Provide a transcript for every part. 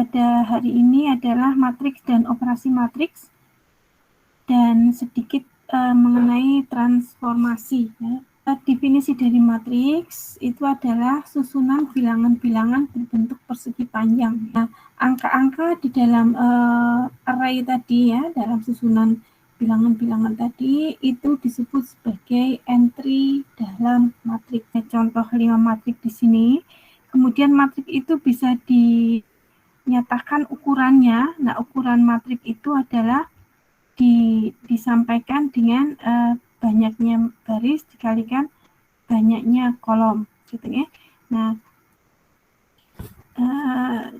pada hari ini adalah matriks dan operasi matriks dan sedikit mengenai transformasi. Ya. Definisi dari matriks itu adalah susunan bilangan-bilangan berbentuk persegi panjang. Nah, angka-angka di dalam array tadi ya, dalam susunan bilangan-bilangan tadi itu disebut sebagai entry dalam matriks. Contoh 5 matriks di sini. Kemudian matriks itu bisa dinyatakan ukurannya. Nah, ukuran matriks itu adalah disampaikan dengan banyaknya baris dikalikan banyaknya kolom gitu ya. Nah,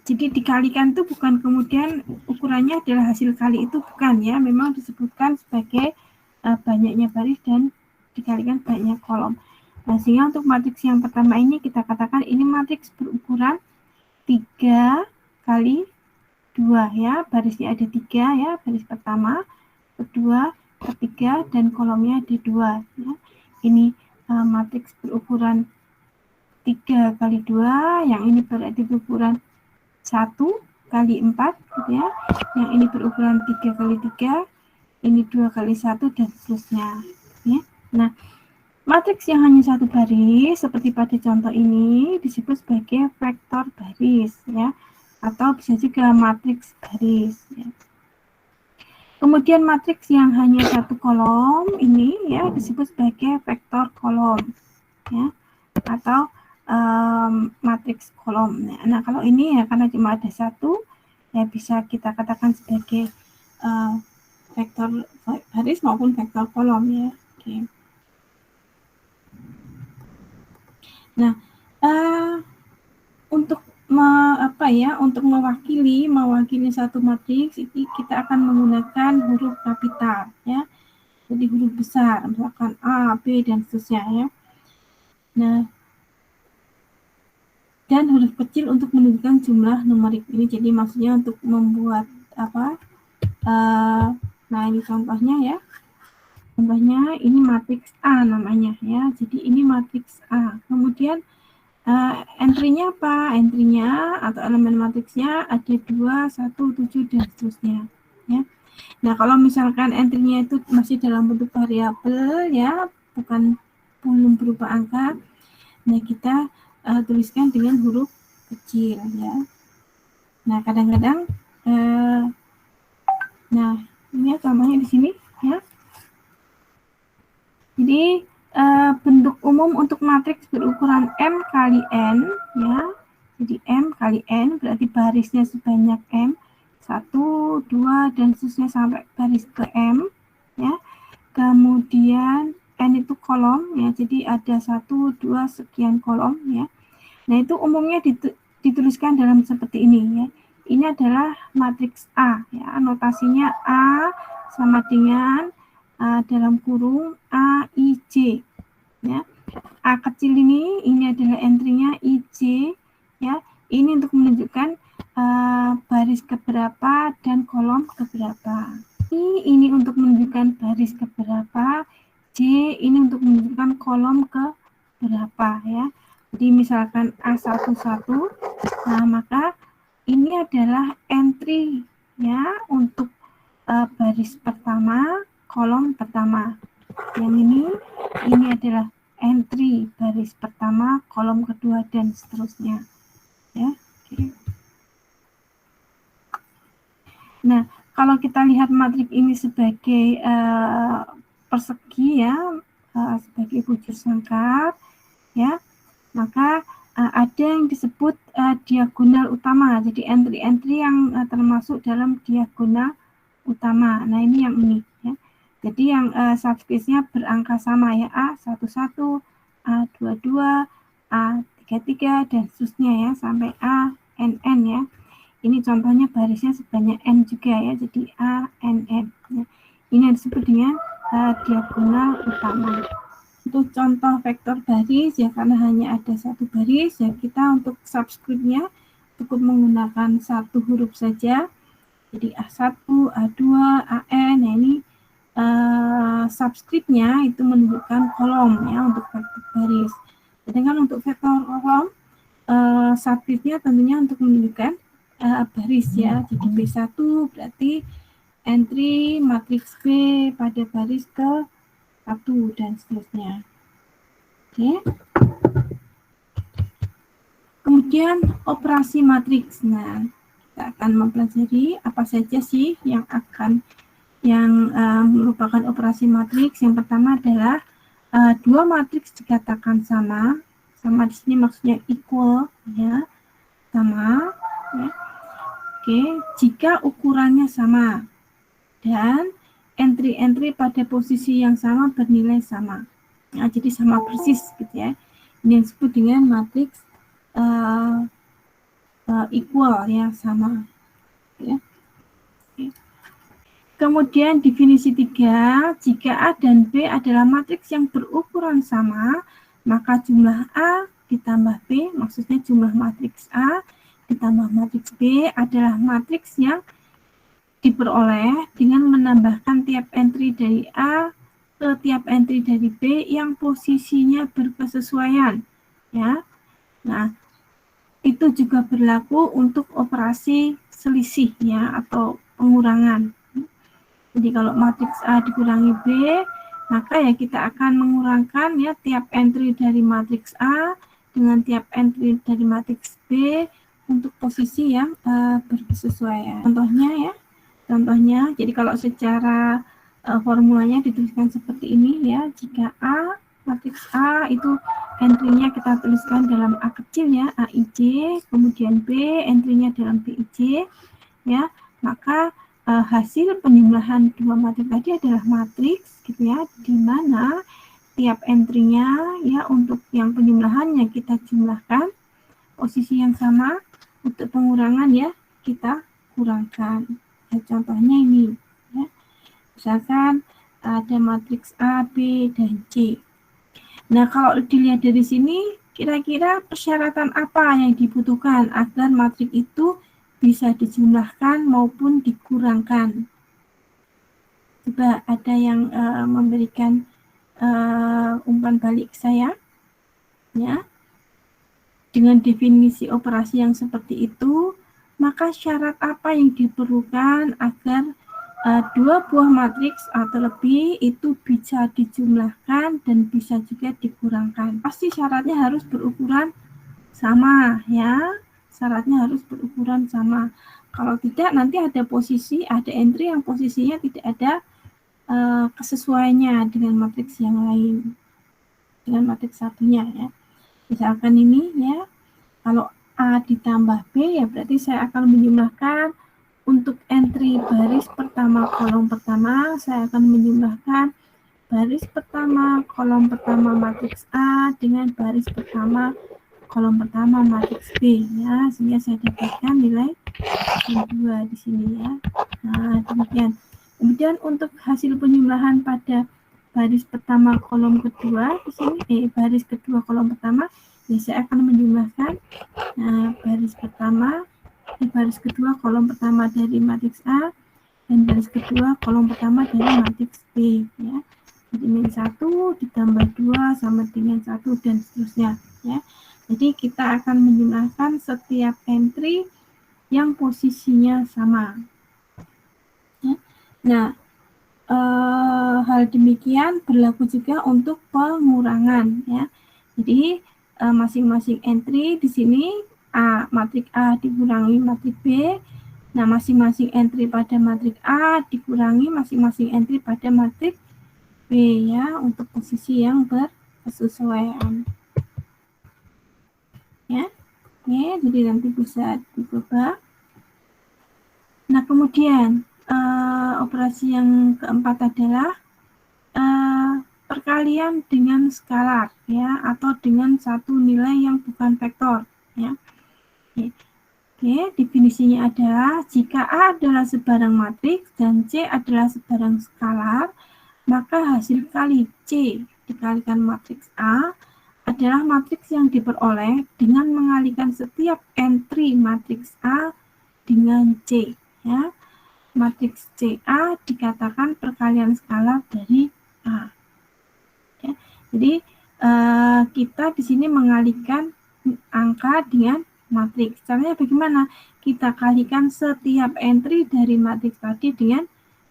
jadi dikalikan itu bukan kemudian ukurannya adalah hasil kali, itu bukan ya, memang disebutkan sebagai banyaknya baris dan dikalikan banyaknya kolom. Nah, sehingga untuk matriks yang pertama ini kita katakan ini matriks berukuran 3 kali 2 ya, barisnya ada 3 ya, baris pertama, kedua, ketiga, dan kolomnya ada 2 ya. Ini matriks berukuran 3 kali 2, yang ini berarti berukuran 1 kali 4 gitu ya. Yang ini berukuran 3 kali 3, ini 2 kali 1 dan seterusnya ya. Nah, matriks yang hanya satu baris seperti pada contoh ini disebut sebagai vektor baris ya, atau bisa juga matriks baris ya. Kemudian matriks yang hanya satu kolom ini ya disebut sebagai vektor kolom ya, atau matriks kolom. Nah, kalau ini ya karena cuma ada satu ya bisa kita katakan sebagai vektor baris maupun vektor kolom ya. Oke. Nah, untuk untuk mewakili satu matriks ini kita akan menggunakan huruf kapital ya. Jadi huruf besar, misalkan A, B dan seterusnya ya. Nah, dan huruf kecil untuk menunjukkan jumlah numerik ini. Jadi maksudnya untuk membuat nah ini contohnya ya. Contohnya ini matriks A namanya ya. Jadi ini matriks A. Kemudian entry-nya apa? Entry-nya atau elemen matriksnya ada 2, 1, 7 dan seterusnya ya. Nah, kalau misalkan entry-nya itu masih dalam bentuk variabel ya, belum berupa angka, nah kita tuliskan dengan huruf kecil ya. Nah, kadang-kadang nah, ini contohnya di sini ya. Jadi bentuk umum untuk matriks berukuran M kali N ya. Jadi M kali N berarti barisnya sebanyak M, 1, 2 dan seterusnya sampai baris ke M ya. Kemudian N itu kolom ya. Jadi ada 1, 2 sekian kolom ya. Nah, itu umumnya dituliskan dalam seperti ini ya. Ini adalah matriks A ya. Notasinya A sama dengan dalam kurung A, I, J ya. A kecil ini adalah entry-nya IJ ya. Ini untuk menunjukkan baris keberapa dan kolom keberapa. Ini untuk menunjukkan baris keberapa, J ini untuk menunjukkan kolom keberapa ya. Jadi misalkan A11, nah maka ini adalah entry ya untuk baris pertama, kolom pertama. Yang ini adalah entry baris pertama, kolom kedua dan seterusnya ya. Oke. Nah, kalau kita lihat matriks ini sebagai persegi ya, sebagai bujur sangkar ya, maka ada yang disebut diagonal utama. Jadi entry-entry yang termasuk dalam diagonal utama. Nah, ini yang ini ya. Jadi yang subspace-nya berangka sama ya, A11, A22, A33 dan seterusnya ya sampai ANN ya. Ini contohnya barisnya sebanyak N juga ya, jadi ANN ya. Ini yang disebut dengan diagonal utama. Untuk contoh vektor baris ya, karena hanya ada satu baris ya, kita untuk subscript-nya cukup menggunakan satu huruf saja. Jadi A1, A2, AN. Nah, ini subscript-nya itu menunjukkan kolom ya untuk vektor baris. Sedangkan untuk vektor kolom subscript-nya tentunya untuk menunjukkan baris ya. Jadi B1 berarti entry matriks B pada baris ke-1 dan seterusnya. Oke. Kemudian operasi matriks. Nah, kita akan mempelajari apa saja sih yang merupakan operasi matriks. Yang pertama adalah dua matriks dikatakan sama di sini maksudnya equal ya, sama ya. Oke, jika ukurannya sama dan entry-entry pada posisi yang sama bernilai sama. Nah, jadi sama persis gitu ya. Ini yang disebut dengan matriks equal ya, sama ya. Oke. Kemudian definisi 3, jika A dan B adalah matriks yang berukuran sama, maka jumlah A ditambah B, maksudnya jumlah matriks A ditambah matriks B adalah matriks yang diperoleh dengan menambahkan tiap entry dari A ke tiap entry dari B yang posisinya berkesesuaian. Ya. Nah, itu juga berlaku untuk operasi selisih ya, atau pengurangan. Jadi kalau matriks A dikurangi B, maka ya kita akan mengurangkan ya tiap entry dari matriks A dengan tiap entry dari matriks B untuk posisi yang berkesesuaian. Contohnya, jadi kalau secara formulanya dituliskan seperti ini ya, jika matriks A itu entry-nya kita tuliskan dalam A kecil ya, AIJ, kemudian B entry-nya dalam BIJ ya, maka hasil penjumlahan dua matriks tadi adalah matriks gitu ya, di mana tiap entry-nya ya untuk yang penjumlahannya kita jumlahkan posisi yang sama, untuk pengurangan ya kita kurangkan. Ya, contohnya ini ya. Misalkan ada matriks A, B, dan C. Nah, kalau dilihat dari sini, kira-kira persyaratan apa yang dibutuhkan agar matriks itu bisa dijumlahkan maupun dikurangkan? Coba ada yang memberikan umpan balik ke saya, ya. Dengan definisi operasi yang seperti itu, maka syarat apa yang diperlukan agar dua buah matriks atau lebih itu bisa dijumlahkan dan bisa juga dikurangkan? Pasti syaratnya harus berukuran sama ya. Syaratnya harus berukuran sama. Kalau tidak, nanti ada entry yang posisinya tidak ada kesesuaiannya dengan matriks yang lain, dengan matriks satunya ya. Misalkan ini ya, kalau A ditambah B ya berarti saya akan menjumlahkan untuk entry baris pertama kolom pertama, saya akan menjumlahkan baris pertama kolom pertama matriks A dengan baris pertama kolom pertama matriks B ya, sehingga saya dapatkan nilai 2 di sini ya. Nah, demikian. Kemudian untuk hasil penjumlahan pada baris pertama kolom kedua di sini, baris kedua kolom pertama, ya saya akan menjumlahkan baris kedua kolom pertama dari matriks A dan baris kedua kolom pertama dari matriks B ya. Jadi min 1 ditambah 2 sama dengan 1 dan seterusnya ya. Jadi kita akan menjumlahkan setiap entry yang posisinya sama. Ya. Nah, hal demikian berlaku juga untuk pengurangan ya. Jadi masing-masing entry di sini matriks A dikurangi matriks B. Nah, masing-masing entry pada matriks A dikurangi masing-masing entry pada matriks B ya, untuk posisi yang berkesesuaian. Ya. Oke, jadi nanti bisa dicoba. Nah, kemudian operasi yang keempat adalah perkalian dengan skalar ya, atau dengan satu nilai yang bukan vektor ya. Oke, definisinya adalah jika A adalah sebarang matriks dan C adalah sebarang skalar, maka hasil kali C dikalikan matriks A adalah matriks yang diperoleh dengan mengalikan setiap entry matriks A dengan C ya. Matriks CA dikatakan perkalian skalar dari A. Ya. Jadi kita di sini mengalikan angka dengan matriks. Caranya bagaimana? Kita kalikan setiap entry dari matriks tadi dengan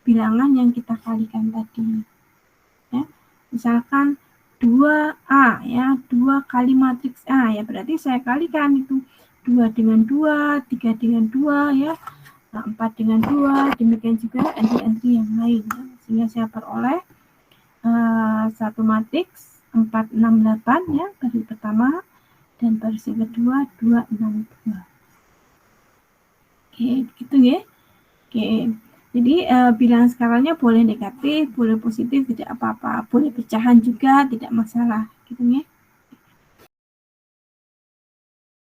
bilangan yang kita kalikan tadi. Ya. Misalkan 2A ya, 2 kali matriks A ya, berarti saya kalikan itu 2 dengan 2, 3 dengan 2 ya, 4 dengan 2, demikian juga entry-entry yang lain ya. Sehingga saya peroleh satu matriks 4, 6, 8 ya, baris pertama, dan baris kedua 2, 6, 2. Oke, begitu ya. Oke. Jadi bilangan skalanya boleh negatif, boleh positif, tidak apa-apa. Boleh pecahan juga, tidak masalah. Gitu ya.